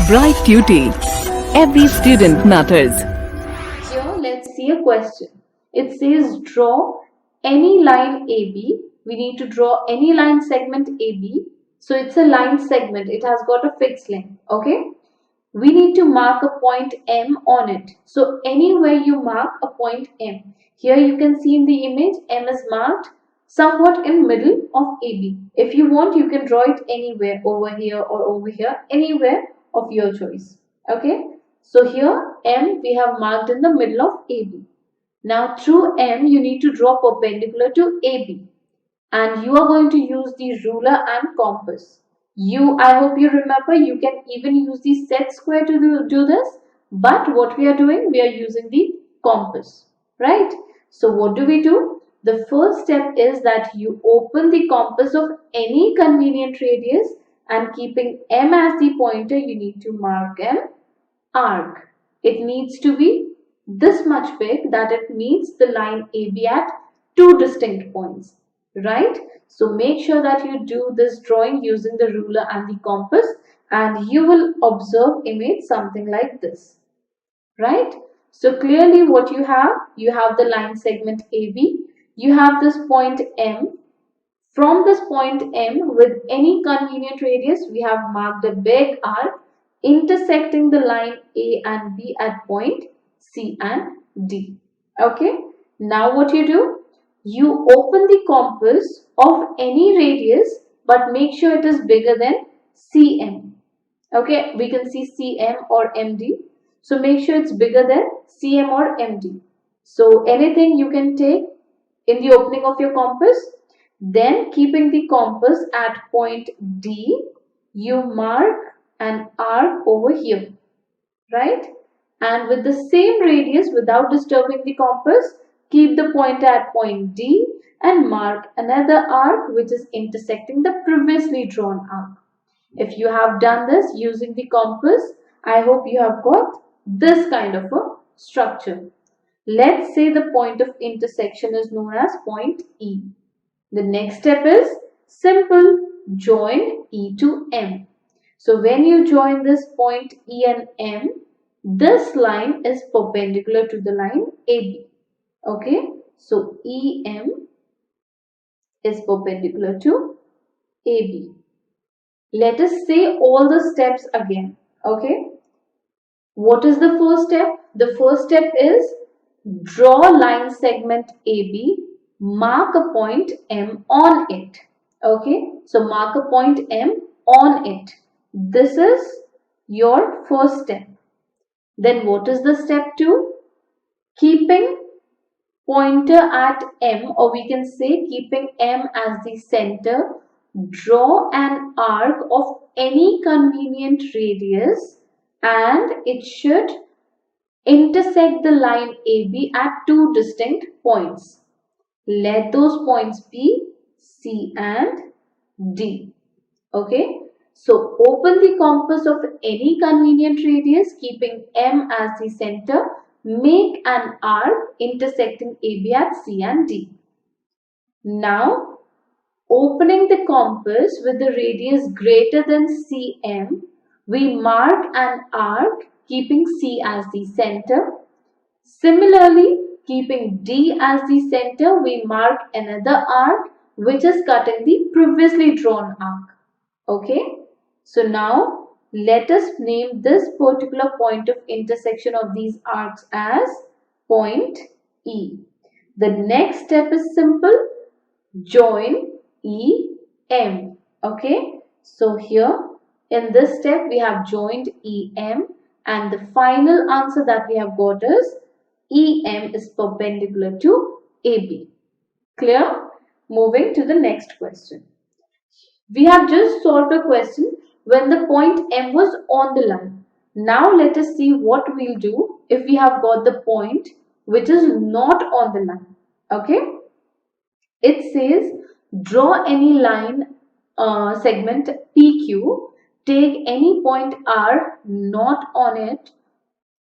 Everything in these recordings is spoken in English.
Bright Tuty. Every student matters. Here, let's see a question. It says draw any line AB. We need to draw any line segment AB. So it's a line segment. It has got a fixed length. Okay. We need to mark a point M on it. So anywhere you mark a point M. Here you can see in the image M is marked somewhat in middle of AB. If you want, you can draw it anywhere, over here or over here, anywhere of your choice. Okay. So here M we have marked in the middle of AB. Now through M you need to draw perpendicular to AB. And you are going to use the ruler and compass. I hope you remember, you can even use the set square to do this. But what we are doing, we are using the compass. Right? So what do we do? The first step is that you open the compass of any convenient radius, and keeping M as the pointer, you need to mark an arc. It needs to be this much big that it meets the line AB at two distinct points. Right? So make sure that you do this drawing using the ruler and the compass, and you will observe image something like this. Right? So clearly what you have the line segment AB, you have this point M. From this point M, with any convenient radius, we have marked a big arc intersecting the line A and B at point C and D. Okay? Now what you do? You open the compass of any radius, but make sure it is bigger than CM. Okay, we can see CM or MD. So make sure it's bigger than CM or MD. So anything you can take in the opening of your compass. Then keeping the compass at point D, you mark an arc over here. Right? And with the same radius, without disturbing the compass, keep the pointer at point D and mark another arc which is intersecting the previously drawn arc. If you have done this using the compass, I hope you have got this kind of a structure. Let's say the point of intersection is known as point E. The next step is simple, join E to M. So when you join this point E and M, this line is perpendicular to the line AB. Okay, so EM is perpendicular to AB. Let us say all the steps again. Okay, what is the first step? The first step is draw line segment AB, mark a point M on it. Okay, so mark a point M on it. This is your first step. Then what is the step 2? Keeping pointer at M, or we can say keeping M as the center, draw an arc of any convenient radius, and it should intersect the line AB at two distinct points. Let those points be C and D. Okay. So open the compass of any convenient radius, keeping M as the center. Make an arc intersecting AB at C and D. Now, opening the compass with the radius greater than CM, we mark an arc keeping C as the center. Similarly, keeping D as the center, we mark another arc which is cutting the previously drawn arc. Okay, so now let us name this particular point of intersection of these arcs as point E. The next step is simple, join EM. Okay, so here in this step we have joined EM, and the final answer that we have got is EM is perpendicular to AB. Clear? Moving to the next question. We have just solved a question when the point M was on the line. Now let us see what we'll do if we have got the point which is not on the line. Okay? It says draw any line segment PQ, take any point R not on it,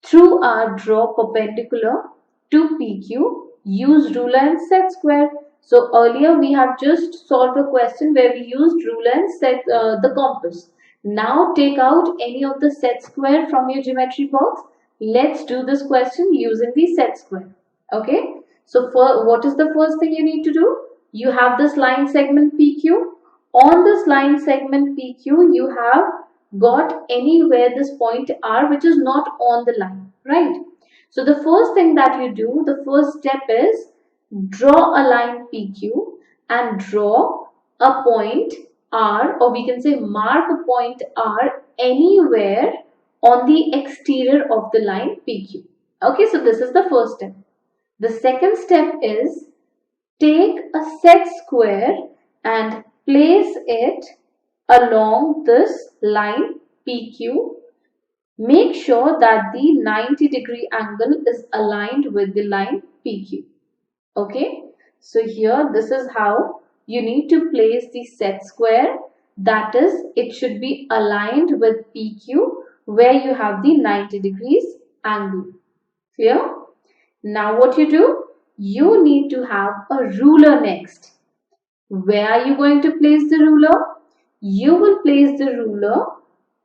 through R draw perpendicular to PQ, use ruler and set square. So earlier we have just solved a question where we used ruler and set the compass. Now take out any of the set square from your geometry box. Let's do this question using the set square. Okay. So what is the first thing you need to do? You have this line segment PQ. On this line segment PQ, you have got anywhere this point R which is not on the line, right? So the first thing that you do, the first step is draw a line PQ and draw a point R, or we can say mark a point R anywhere on the exterior of the line PQ. Okay, so this is the first step. The second step is take a set square and place it along this line PQ. Make sure that the 90-degree angle is aligned with the line PQ. Okay, so here this is how you need to place the set square. That is, it should be aligned with PQ where you have the 90 degrees angle. Clear? Now what you do? You need to have a ruler next. Where are you going to place the ruler? You will place the ruler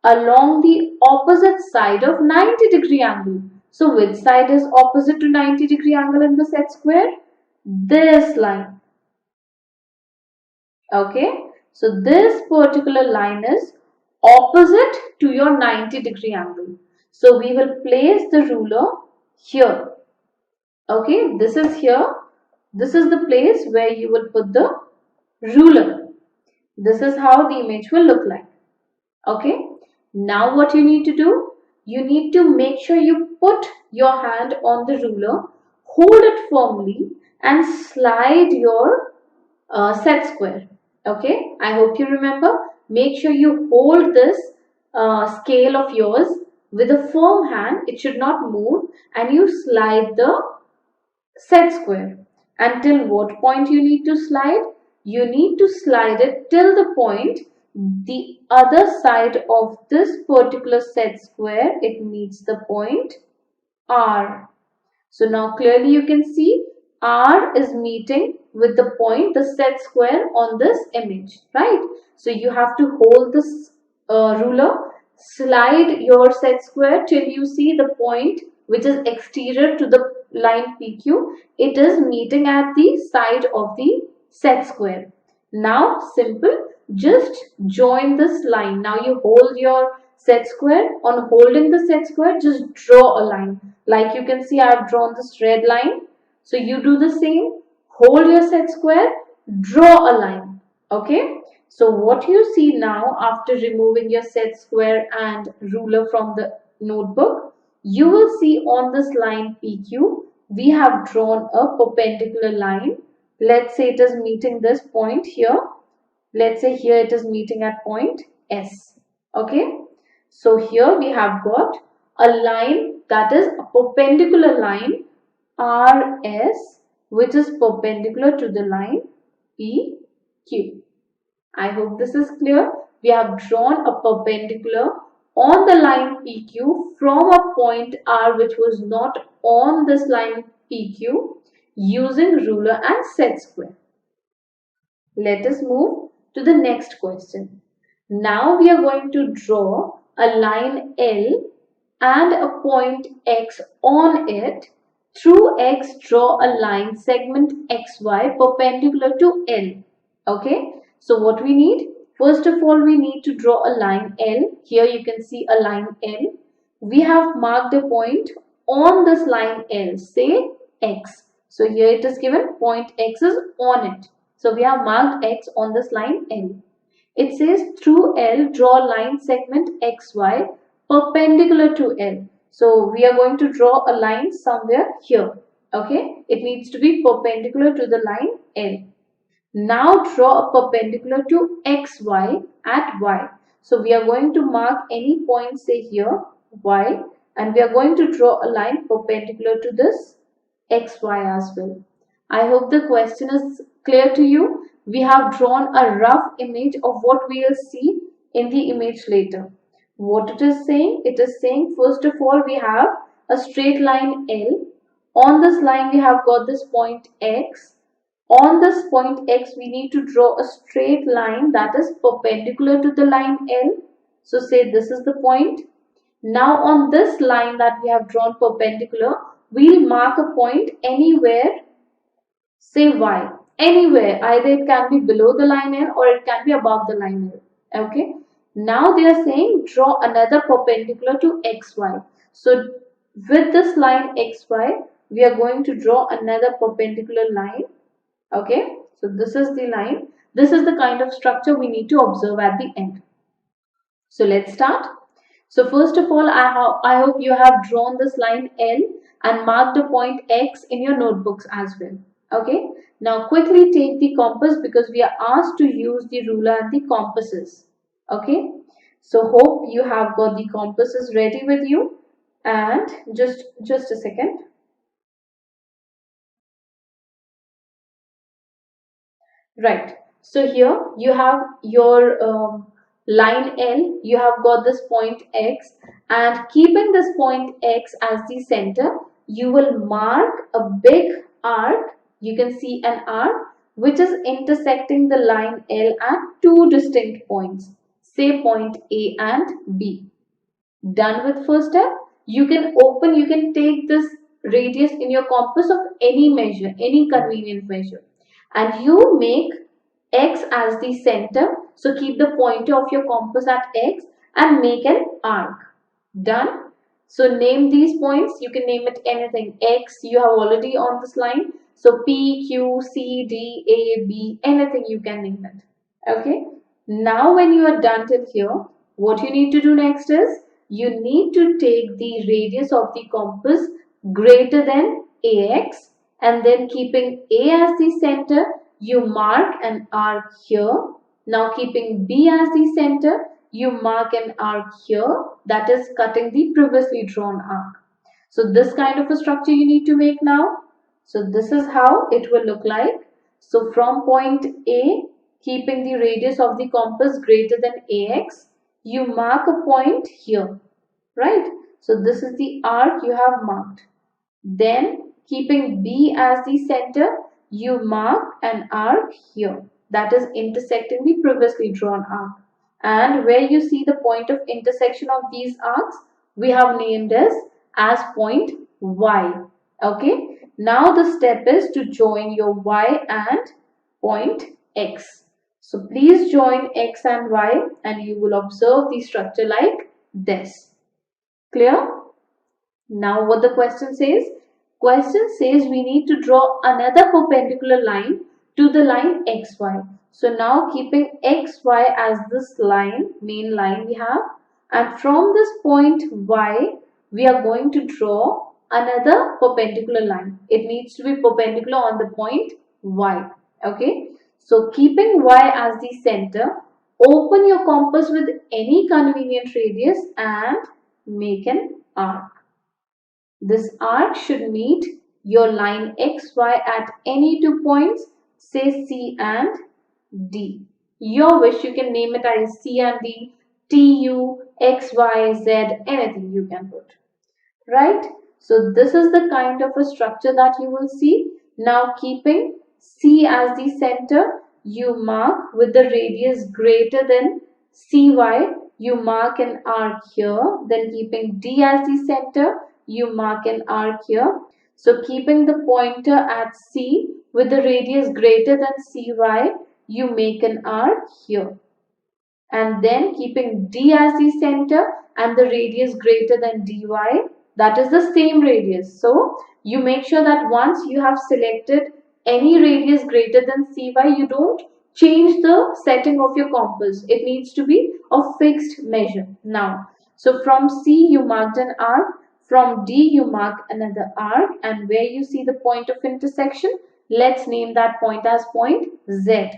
along the opposite side of 90-degree angle. So which side is opposite to 90-degree angle in the set square? This line. Okay, so this particular line is opposite to your 90-degree angle. So we will place the ruler here. Okay, this is here. This is the place where you will put the ruler. This is how the image will look like. Okay, now what you need to do? You need to make sure you put your hand on the ruler, hold it firmly and slide your set square. Okay, I hope you remember. Make sure you hold this scale of yours with a firm hand. It should not move, and you slide the set square. Until what point you need to slide? You need to slide it till the point the other side of this particular set square, it meets the point R. So now clearly you can see R is meeting with the point, the set square on this image, right? So you have to hold this ruler, slide your set square till you see the point which is exterior to the line PQ. It is meeting at the side of the set square. Now simple, just join this line. Now you hold your set square. On holding the set square, just draw a line. Like you can see, I have drawn this red line. So you do the same. Hold your set square, draw a line. Okay. So what you see now after removing your set square and ruler from the notebook, you will see on this line PQ, we have drawn a perpendicular line. Let's say it is meeting this point here. Let's say here it is meeting at point S. Okay. So here we have got a line that is a perpendicular line RS, which is perpendicular to the line PQ. I hope this is clear. We have drawn a perpendicular on the line PQ from a point R which was not on this line PQ using ruler and set square. Let us move to the next question. Now we are going to draw a line L and a point X on it. Through X, draw a line segment XY perpendicular to L. Okay, so what we need? First of all, we need to draw a line L. Here you can see a line L. We have marked a point on this line L, say X. So here it is given point X is on it. So we have marked X on this line L. It says through L, draw line segment XY perpendicular to L. So we are going to draw a line somewhere here. Okay, it needs to be perpendicular to the line L. Now draw a perpendicular to XY at Y. So we are going to mark any point, say here Y, and we are going to draw a line perpendicular to this XY as well. I hope the question is clear to you. We have drawn a rough image of what we will see in the image later. What it is saying? It is saying first of all we have a straight line L. On this line we have got this point X. On this point X we need to draw a straight line that is perpendicular to the line L. So say this is the point. Now on this line that we have drawn perpendicular, we'll mark a point anywhere, say Y. Anywhere, either it can be below the line L or it can be above the line L. Okay. Now they are saying draw another perpendicular to XY. So with this line XY, we are going to draw another perpendicular line. Okay. So this is the line. This is the kind of structure we need to observe at the end. So let's start. So first of all, I hope you have drawn this line L and marked a point X in your notebooks as well. Okay. Now quickly take the compass because we are asked to use the ruler and the compasses. Okay. So hope you have got the compasses ready with you. And just a second. Right. So here you have your line L, you have got this point X, and keeping this point X as the center, you will mark a big arc. You can see an arc which is intersecting the line L at two distinct points, say point A and B. Done with first step? You can take this radius in your compass of any measure, any convenient measure, and you make X as the center. So keep the pointer of your compass at X and make an arc. Done. So name these points. You can name it anything. X you have already on this line. So P, Q, C, D, A, B, anything you can name it. Okay. Now when you are done till here, what you need to do next is you need to take the radius of the compass greater than AX, and then keeping A as the center, you mark an arc here. Now keeping B as the center, you mark an arc here, that is cutting the previously drawn arc. So this kind of a structure you need to make now. So this is how it will look like. So from point A, keeping the radius of the compass greater than AX, you mark a point here, right? So this is the arc you have marked. Then keeping B as the center, you mark an arc here, that is intersecting the previously drawn arc. And where you see the point of intersection of these arcs, we have named as point Y. Okay. Now the step is to join your Y and point X. So please join X and Y and you will observe the structure like this. Clear? Now what the question says? Question says we need to draw another perpendicular line to the line XY. So now keeping XY as this line, main line we have, and from this point Y, we are going to draw another perpendicular line. It needs to be perpendicular on the point Y. Okay. So keeping Y as the center, open your compass with any convenient radius and make an arc. This arc should meet your line XY at any 2 points, say C and D. Your wish, you can name it as C and D, TU, XY, Z, anything you can put. Right? So this is the kind of a structure that you will see. Now keeping C as the center, you mark with the radius greater than CY, you mark an arc here. Then keeping D as the center, you mark an arc here. So keeping the pointer at C with the radius greater than CY, you make an arc here. And then keeping D as the center and the radius greater than DY, that is the same radius. So you make sure that once you have selected any radius greater than CY, you don't change the setting of your compass. It needs to be a fixed measure. Now, so from C you marked an arc, from D you mark another arc, and where you see the point of intersection, let's name that point as point Z.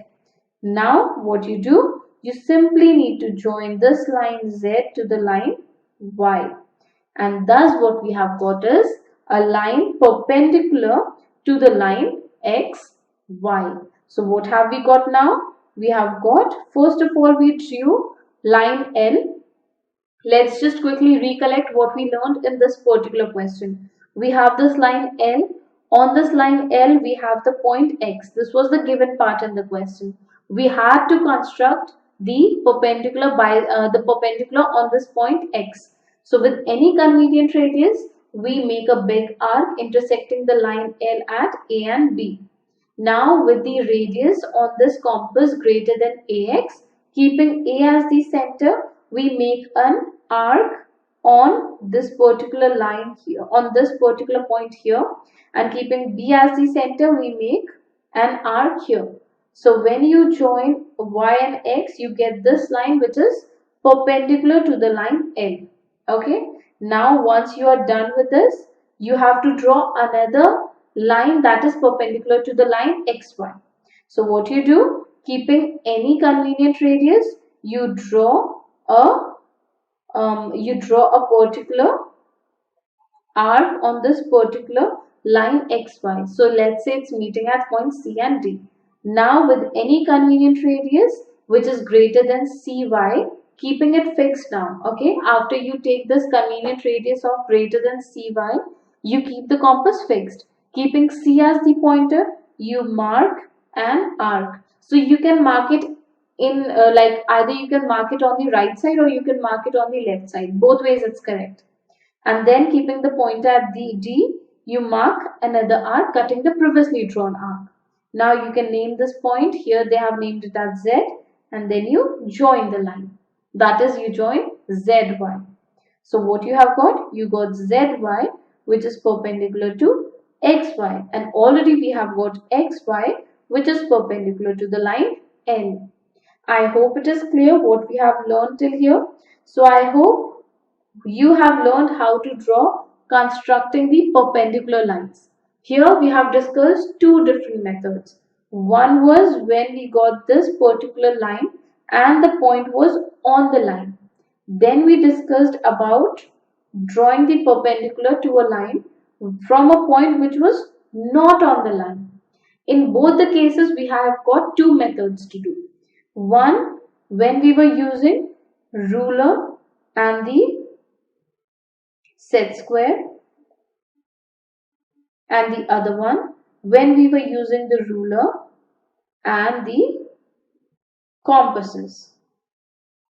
Now what you do? You simply need to join this line Z to the line Y. And thus what we have got is a line perpendicular to the line X, Y. So what have we got now? We have got, first of all, we drew line L. Let's just quickly recollect what we learned in this particular question. We have this line L. On this line L, we have the point X. This was the given part in the question. We had to construct the perpendicular on this point x. So with any convenient radius, we make a big arc intersecting the line L at A and B. Now with the radius on this compass greater than AX, keeping A as the center, we make an arc on this particular line here, on this particular point here, and keeping B as the center, we make an arc here. So when you join Y and X, you get this line which is perpendicular to the line L. Okay. Now once you are done with this, you have to draw another line that is perpendicular to the line XY. So what you do, keeping any convenient radius, you draw a particular arc on this particular line XY. So let's say it's meeting at point C and D. Now with any convenient radius which is greater than CY, keeping it fixed now. Okay, after you take this convenient radius of greater than CY, you keep the compass fixed. Keeping C as the pointer, you mark an arc. So you can mark it in like either you can mark it on the right side or you can mark it on the left side. Both ways it's correct. And then keeping the pointer at the D, you mark another arc cutting the previously drawn arc. Now you can name this point. Here they have named it as Z, and then you join the line. That is, you join ZY. So what you have got? You got ZY which is perpendicular to XY, and already we have got XY which is perpendicular to the line L. I hope it is clear what we have learned till here. So I hope you have learned how to draw constructing the perpendicular lines. Here we have discussed two different methods. One was when we got this particular line and the point was on the line. Then we discussed about drawing the perpendicular to a line from a point which was not on the line. In both the cases, we have got two methods to do. One, when we were using ruler and the set square, and the other one when we were using the ruler and the compasses.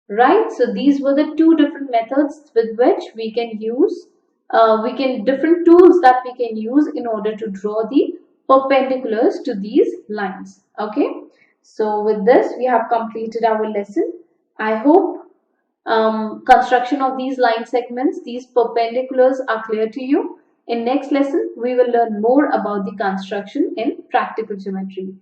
Right? So these were the two different methods with which we can use, different tools that we can use in order to draw the perpendiculars to these lines. Okay. So with this, we have completed our lesson. I hope construction of these line segments, these perpendiculars are clear to you. In next lesson, we will learn more about the construction in practical geometry.